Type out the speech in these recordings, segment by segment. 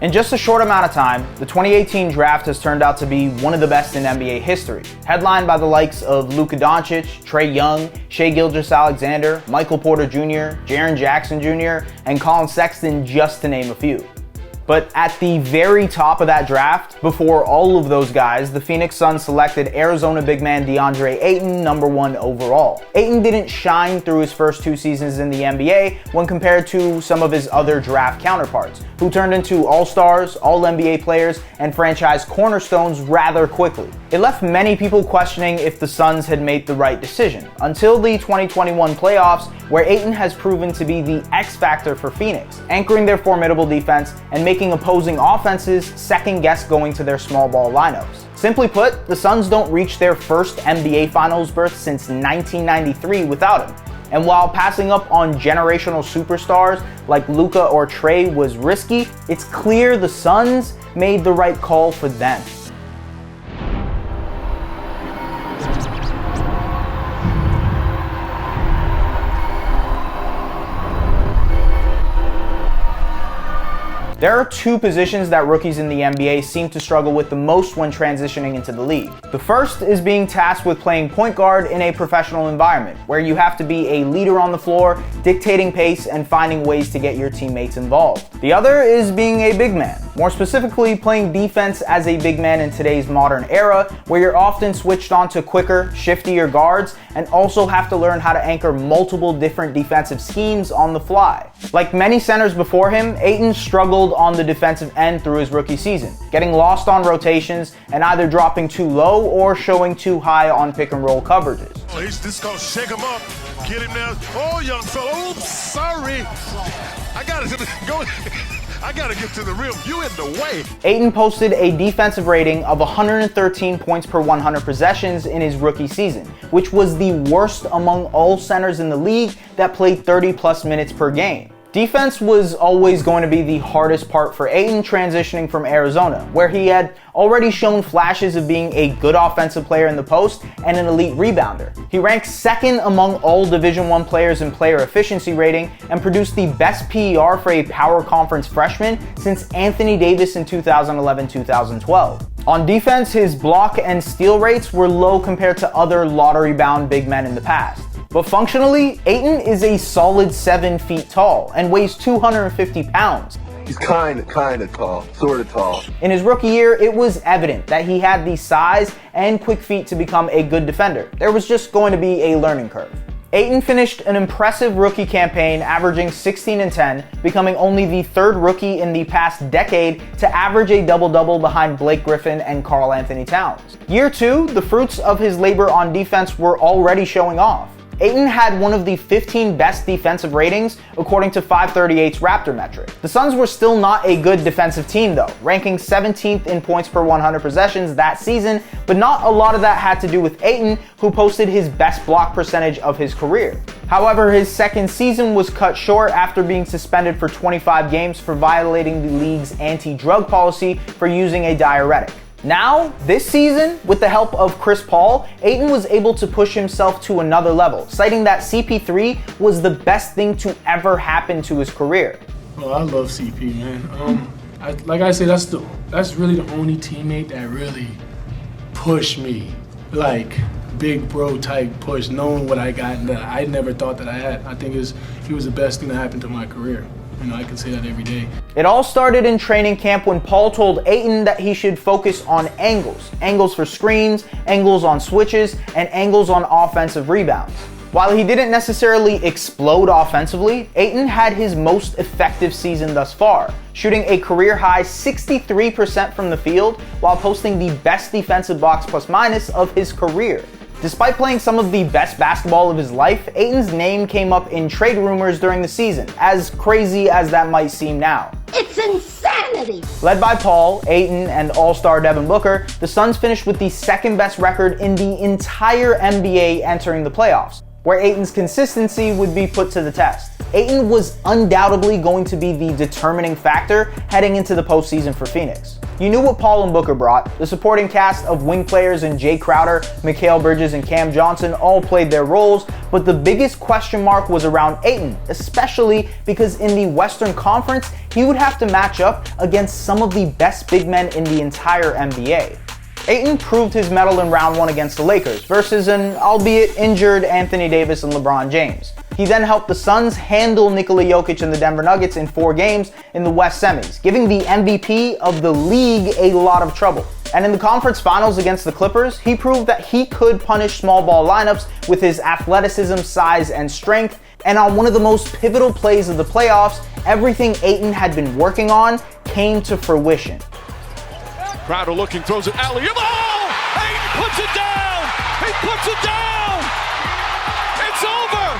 In just a short amount of time, the 2018 draft has turned out to be one of the best in NBA history, headlined by the likes of Luka, Trae Young, Shai Gilgeous-Alexander, Michael Porter Jr., Jaren Jackson Jr., and Colin Sexton, just to name a few. But at the very top of that draft, before all of those guys, the Phoenix Suns selected Arizona big man Deandre Ayton, number 1 overall. Ayton didn't shine through his first 2 seasons in the NBA when compared to some of his other draft counterparts, who turned into all-stars, all-NBA players, and franchise cornerstones rather quickly. It left many people questioning if the Suns had made the right decision, until the 2021 playoffs, where Ayton has proven to be the X factor for Phoenix, anchoring their formidable defense and making opposing offenses second-guess going to their small ball lineups. Simply put, the Suns don't reach their first NBA Finals berth since 1993 without him. And while passing up on generational superstars like Luka or Trae was risky, it's clear the Suns made the right call for them. There are 2 positions that rookies in the NBA seem to struggle with the most when transitioning into the league. The first is being tasked with playing point guard in a professional environment, where you have to be a leader on the floor, dictating pace, and finding ways to get your teammates involved. The other is being a big man, more specifically playing defense as a big man in today's modern era, where you're often switched on to quicker, shiftier guards, and also have to learn how to anchor multiple different defensive schemes on the fly. Like many centers before him, Ayton struggled on the defensive end through his rookie season, getting lost on rotations and either dropping too low or showing too high on pick and roll coverages. Oh, he's just gonna shake him up, get him down. Oh, young fella, oops, sorry. I gotta get to the rim. You in the way. Ayton posted a defensive rating of 113 points per 100 possessions in his rookie season, which was the worst among all centers in the league that played 30+ minutes per game. Defense was always going to be the hardest part for Ayton transitioning from Arizona, where he had already shown flashes of being a good offensive player in the post and an elite rebounder. He ranked 2nd among all Division I players in player efficiency rating and produced the best PER for a power conference freshman since Anthony Davis in 2011-2012. On defense, his block and steal rates were low compared to other lottery-bound big men in the past. But functionally, Ayton is a solid 7 feet tall and weighs 250 pounds. He's kind of tall, sort of tall. In his rookie year, it was evident that he had the size and quick feet to become a good defender. There was just going to be a learning curve. Ayton finished an impressive rookie campaign, averaging 16 and 10, becoming only the 3rd rookie in the past decade to average a double-double behind Blake Griffin and Karl Anthony Towns. Year 2, the fruits of his labor on defense were already showing off. Ayton had one of the 15 best defensive ratings according to 538's Raptor metric. The Suns were still not a good defensive team though, ranking 17th in points per 100 possessions that season, but not a lot of that had to do with Ayton, who posted his best block percentage of his career. However, his 2nd season was cut short after being suspended for 25 games for violating the league's anti-drug policy for using a diuretic. Now, this season, with the help of Chris Paul, Ayton was able to push himself to another level, citing that CP3 was the best thing to ever happen to his career. Oh, I love CP, man. Like I said, that's really the only teammate that really pushed me, like big bro type push, knowing what I got and that I never thought that I had. I think he was the best thing that happened to my career. I can say that every day. It all started in training camp when Paul told Ayton that he should focus on angles. Angles for screens, angles on switches, and angles on offensive rebounds. While he didn't necessarily explode offensively, Ayton had his most effective season thus far, shooting a career-high 63% from the field while posting the best defensive box plus minus of his career. Despite playing some of the best basketball of his life, Ayton's name came up in trade rumors during the season, as crazy as that might seem now. It's insanity! Led by Paul, Ayton, and all-star Devin Booker, the Suns finished with the 2nd best record in the entire NBA entering the playoffs, where Ayton's consistency would be put to the test. Ayton was undoubtedly going to be the determining factor heading into the postseason for Phoenix. You knew what Paul and Booker brought. The supporting cast of wing players in Jay Crowder, Mikal Bridges, and Cam Johnson all played their roles, but the biggest question mark was around Ayton, especially because in the Western Conference, he would have to match up against some of the best big men in the entire NBA. Ayton proved his mettle in round 1 against the Lakers versus an albeit injured Anthony Davis and LeBron James. He then helped the Suns handle Nikola Jokic and the Denver Nuggets in 4 games in the West Semis, giving the MVP of the league a lot of trouble. And in the conference finals against the Clippers, he proved that he could punish small ball lineups with his athleticism, size, and strength. And on one of the most pivotal plays of the playoffs, everything Ayton had been working on came to fruition. Crowder looking, throws it alley. Oh! Ayton puts it down! He puts it down! It's over!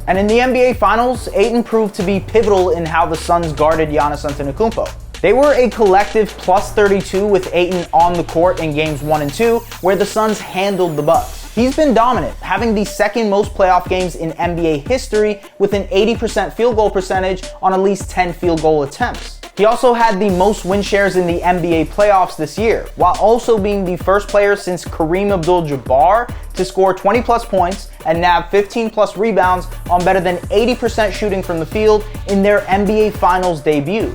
And in the NBA Finals, Ayton proved to be pivotal in how the Suns guarded Giannis Antetokounmpo. They were a collective plus 32 with Ayton on the court in games 1 and 2, where the Suns handled the Bucks. He's been dominant, having the second most playoff games in NBA history with an 80% field goal percentage on at least 10 field goal attempts. He also had the most win shares in the NBA playoffs this year, while also being the first player since Kareem Abdul-Jabbar to score 20 plus points and nab 15 plus rebounds on better than 80% shooting from the field in their NBA Finals debut.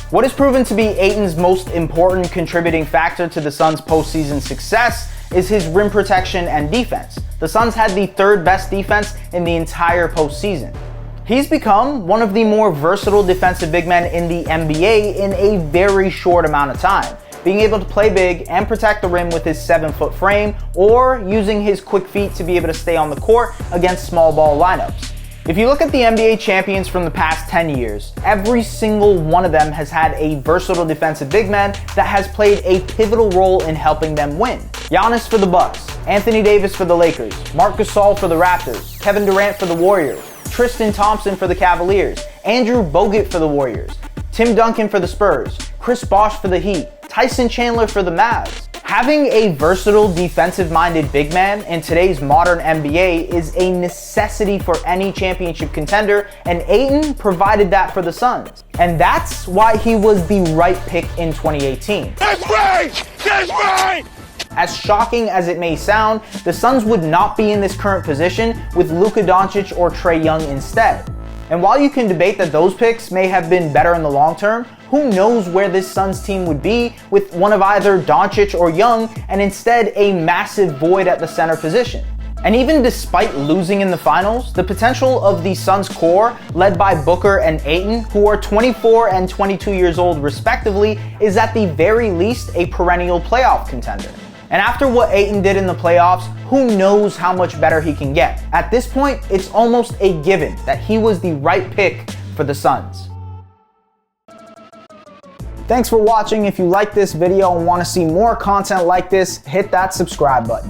What has proven to be Ayton's most important contributing factor to the Suns' postseason success is his rim protection and defense. The Suns had the 3rd best defense in the entire postseason. He's become one of the more versatile defensive big men in the NBA in a very short amount of time, being able to play big and protect the rim with his 7-foot frame, or using his quick feet to be able to stay on the court against small ball lineups. If you look at the NBA champions from the past 10 years, every single one of them has had a versatile defensive big man that has played a pivotal role in helping them win. Giannis for the Bucks, Anthony Davis for the Lakers, Marc Gasol for the Raptors, Kevin Durant for the Warriors, Tristan Thompson for the Cavaliers, Andrew Bogut for the Warriors, Tim Duncan for the Spurs, Chris Bosh for the Heat, Tyson Chandler for the Mavs. Having a versatile defensive-minded big man in today's modern NBA is a necessity for any championship contender, and Ayton provided that for the Suns. And that's why he was the right pick in 2018. That's right! That's right! As shocking as it may sound, the Suns would not be in this current position with Luka Doncic or Trae Young instead. And while you can debate that those picks may have been better in the long term, who knows where this Suns team would be with one of either Doncic or Young and instead a massive void at the center position. And even despite losing in the finals, the potential of the Suns core, led by Booker and Ayton, who are 24 and 22 years old respectively, is at the very least a perennial playoff contender. And after what Ayton did in the playoffs, who knows how much better he can get. At this point, it's almost a given that he was the right pick for the Suns. Thanks for watching. If you like this video and want to see more content like this, hit that subscribe button.